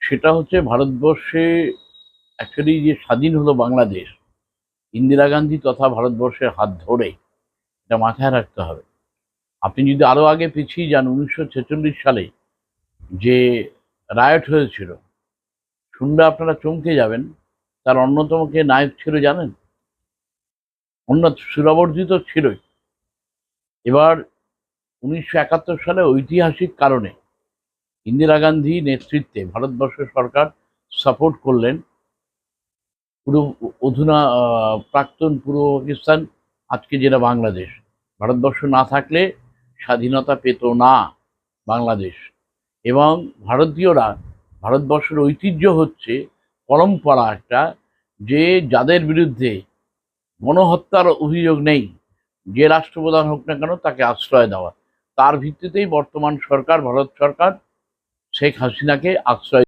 সেটা হচ্ছে ভারতবর্ষে অ্যাকচুয়ালি যে স্বাধীন হলো বাংলাদেশ, ইন্দিরা গান্ধী তথা ভারতবর্ষের হাত ধরে, এটা মাথায় রাখতে হবে। আপনি যদি আরো আগে পিছিয়ে যান, 1946 সালে যে রায়ট হয়েছিল, শুনলে আপনারা চমকে যাবেন। তার অন্যতম কে নায়ক ছিল জানেন? অন্য সুরাবর্জিত ছিলই। এবার 1971 সালে ঐতিহাসিক কারণে ইন্দিরা গান্ধী নেতৃত্বে ভারতবর্ষ সরকার সাপোর্ট করলেন পুরো অধুনা প্রাক্তন পূর্ব পাকিস্তান, আজকে যেটা বাংলাদেশ। ভারতবর্ষ না থাকলে স্বাধীনতা পেত না বাংলাদেশ। এবং ভারতীয়রা, ভারতবর্ষের ঐতিহ্য হচ্ছে, পরম্পরা একটা, যে যাদের বিরুদ্ধে গণহত্যার অভিযোগ নেই, যে রাষ্ট্রপ্রধান হোক না কেন তাকে আশ্রয় দেওয়া। তার ভিত্তিতেই বর্তমান সরকার, ভারত সরকার, শেখ হাসিনাকে আশ্রয়